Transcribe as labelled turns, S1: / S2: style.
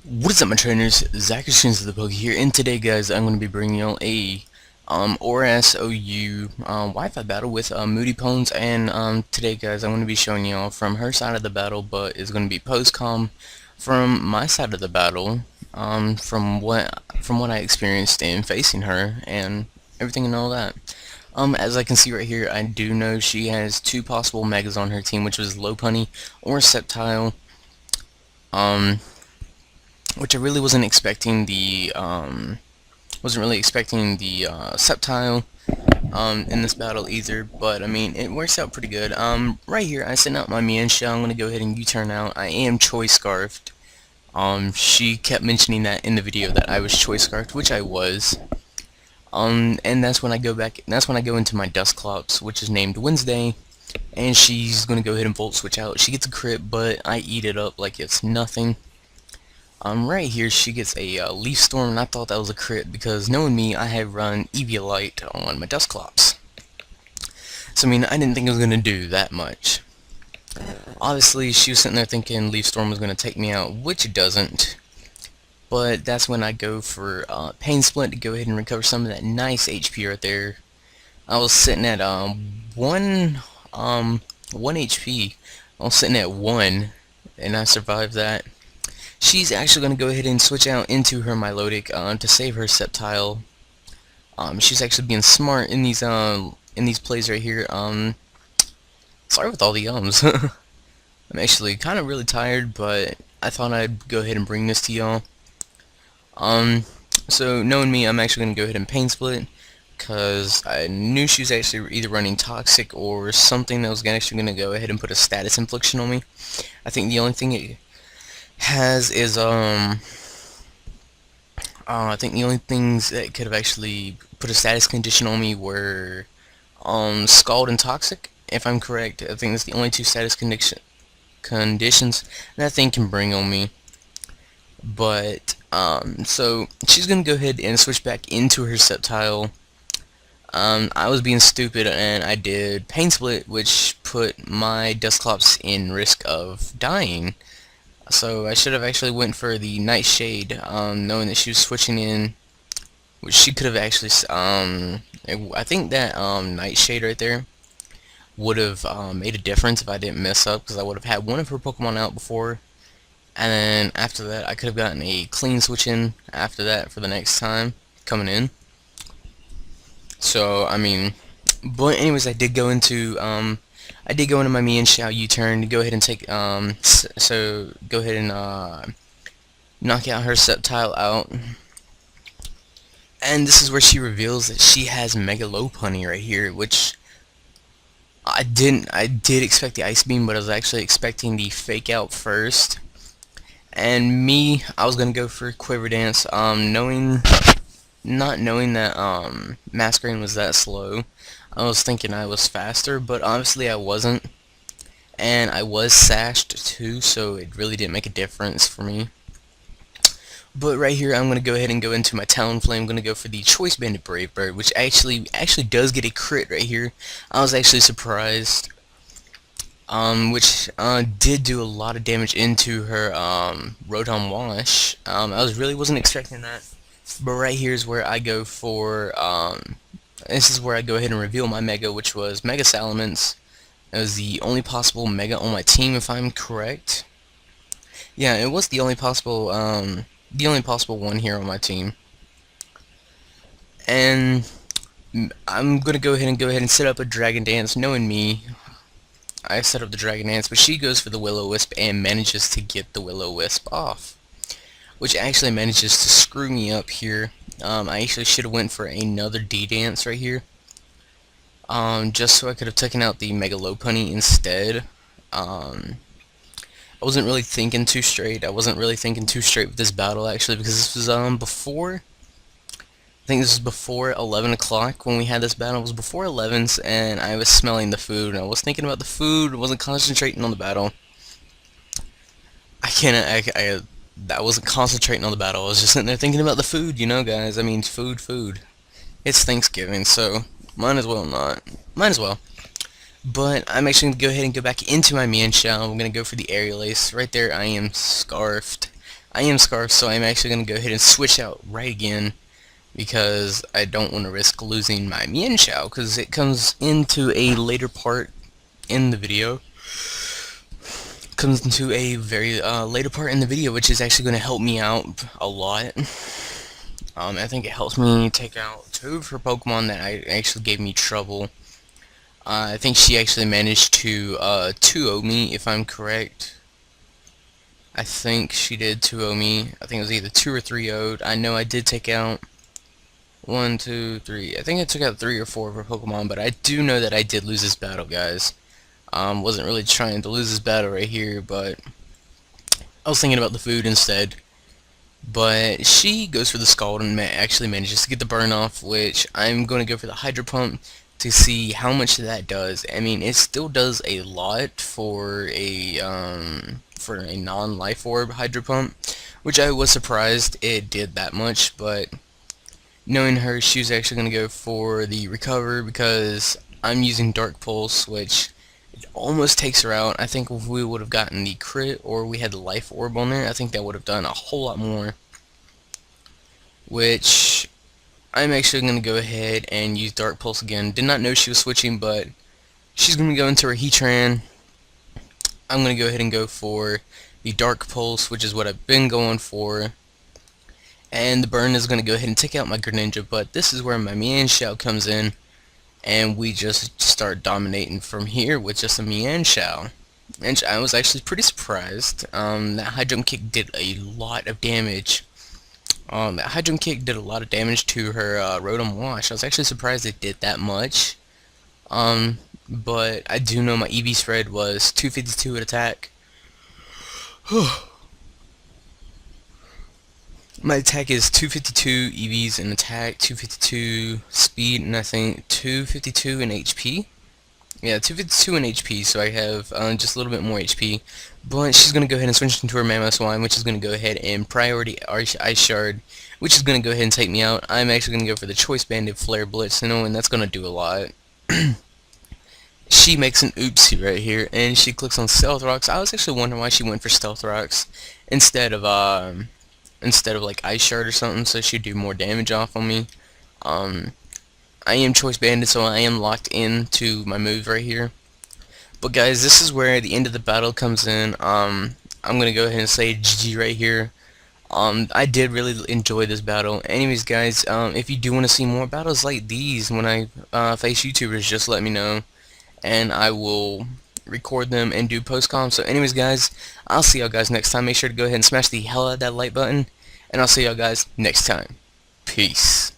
S1: What is up, my trainers? Zach of the Poke here, and today, guys, I'm going to be bringing y'all a ORS-OU Wi-Fi battle with Moody Pones, and today, guys, I'm going to be showing y'all from her side of the battle, but it's going to be post-com from my side of the battle, from what I experienced in facing her and everything and all that. As I can see right here, I do know she has two possible megas on her team, which was Lopunny or Sceptile. Um, which I really wasn't really expecting the Sceptile in this battle either, but I mean it works out pretty good. Right here I sent out my Mienshao. I'm gonna go ahead and U-turn out. I am choice scarfed. She kept mentioning that in the video that I was choice scarfed, which I was. And that's when I go back. That's when I go into my Dusclops, which is named Wednesday, and she's gonna go ahead and volt switch out. She gets a crit, but I eat it up like it's nothing. Right here she gets a Leaf Storm, and I thought that was a crit because knowing me, I had run Eviolite on my Dusclops. So I mean, I didn't think it was going to do that much. Obviously, she was sitting there thinking Leaf Storm was going to take me out, which it doesn't. But that's when I go for Pain Split to go ahead and recover some of that nice HP right there. I was sitting at 1 HP. I was sitting at 1, and I survived that. She's actually going to go ahead and switch out into her Milotic to save her Sceptile. She's actually being smart in these plays right here. Sorry with all the ums. I'm actually kind of really tired, but I thought I'd go ahead and bring this to y'all. So knowing me, I'm actually going to go ahead and Pain Split, because I knew she was actually either running Toxic or something that was actually going to go ahead and put a status infliction on me. I think the only thing it has is I think the only things that could have actually put a status condition on me were Scald and Toxic, if I'm correct. I think that's the only two status conditions that thing can bring on me. But so she's gonna go ahead and switch back into her Sceptile. I was being stupid and I did Pain Split, which put my Dusclops in risk of dying. So I should have actually went for the Nightshade, knowing that she was switching in, which she could have actually, I think that Nightshade right there would have made a difference if I didn't mess up, because I would have had one of her Pokemon out before, and then after that I could have gotten a clean switch in after that for the next time coming in. So I mean, but anyways, I did go into my Mienshao U-turn to go ahead and take so go ahead and knock out her Sceptile out. And this is where she reveals that she has Mega Lopunny right here, which I did expect the Ice Beam, but I was actually expecting the Fake Out first. And me, I was gonna go for Quiver Dance, not knowing that Masquerain was that slow. I was thinking I was faster, but obviously I wasn't. And I was sashed too, so it really didn't make a difference for me. But right here, I'm going to go ahead and go into my Talonflame. I'm going to go for the Choice Banded Brave Bird, which actually does get a crit right here. I was actually surprised. Which did do a lot of damage into her Rotom Wash. I wasn't expecting that. But right here is where I go for this is where I go ahead and reveal my Mega, which was Mega Salamence. It was the only possible Mega on my team, if I'm correct. Yeah, it was the only possible one here on my team. And I'm gonna go ahead and set up a Dragon Dance. Knowing me, I set up the Dragon Dance, but she goes for the Will-O-Wisp and manages to get the Will-O-Wisp off, which actually manages to screw me up here. I actually should have went for another D-Dance right here, just so I could have taken out the Mega Lopunny instead. I wasn't really thinking too straight. I wasn't really thinking too straight with this battle, actually, because this was before. I think this was before 11 o'clock when we had this battle. It was before 11, and I was smelling the food, and I was thinking about the food. I wasn't concentrating on the battle. I wasn't concentrating on the battle. I was just sitting there thinking about the food, you know, guys. I mean, food. It's Thanksgiving, so might as well not. Might as well. But I'm actually going to go ahead and go back into my Mienshao. I'm going to go for the Aerial Ace. Right there, I am scarfed. I am Scarf, so I'm actually going to go ahead and switch out right again because I don't want to risk losing my Mienshao because it comes into a later part in the video. Comes into a very later part in the video, which is actually going to help me out a lot. I think it helps me take out two of her Pokemon that actually gave me trouble. I think she actually managed to 2-0 me, if I'm correct. I think she did 2-0 me. I think it was either 2 or 3-0'd. I know I did take out 1, 2, 3. I think I took out 3 or 4 of her Pokemon, but I do know that I did lose this battle, guys. Wasn't really trying to lose this battle right here, but I was thinking about the food instead. But she goes for the Scald and actually manages to get the burn off, which I'm going to go for the Hydro Pump to see how much that does. I mean, it still does a lot for a non-life orb Hydro Pump, which I was surprised it did that much. But knowing her, she was actually going to go for the Recover because I'm using Dark Pulse, which it almost takes her out. I think if we would have gotten the crit or we had the life orb on there, I think that would have done a whole lot more. Which I'm actually going to go ahead and use Dark Pulse again. Did not know she was switching, but she's going to go into her Heatran. I'm going to go ahead and go for the Dark Pulse, which is what I've been going for. And the burn is going to go ahead and take out my Greninja, but this is where my Mienshao comes in. And we just start dominating from here with just a Mienshao. And I was actually pretty surprised. That High Jump Kick did a lot of damage. That High Jump Kick did a lot of damage to her Rotom Wash. I was actually surprised it did that much. But I do know my EV spread was 252 at attack. My attack is 252 EVs in attack, 252 speed, and I think 252 in HP. Yeah, 252 in HP, so I have just a little bit more HP. But she's going to go ahead and switch into her Mamoswine, which is going to go ahead and priority Ice Shard, which is going to go ahead and take me out. I'm actually going to go for the Choice Banded Flare Blitz, and that's going to do a lot. She makes an oopsie right here, and she clicks on Stealth Rocks. I was actually wondering why she went for Stealth Rocks instead of like Ice Shard or something, so she'd do more damage off on me. I am Choice Banded, so I am locked into my move right here. But guys, this is where the end of the battle comes in. I'm gonna go ahead and say GG right here. I did really enjoy this battle. Anyways, guys, if you do want to see more battles like these when I face YouTubers, just let me know, and I will record them and do post-com. So anyways, guys, I'll see y'all guys next time. Make sure to go ahead and smash the hell out of that like button, and I'll see y'all guys next time. Peace.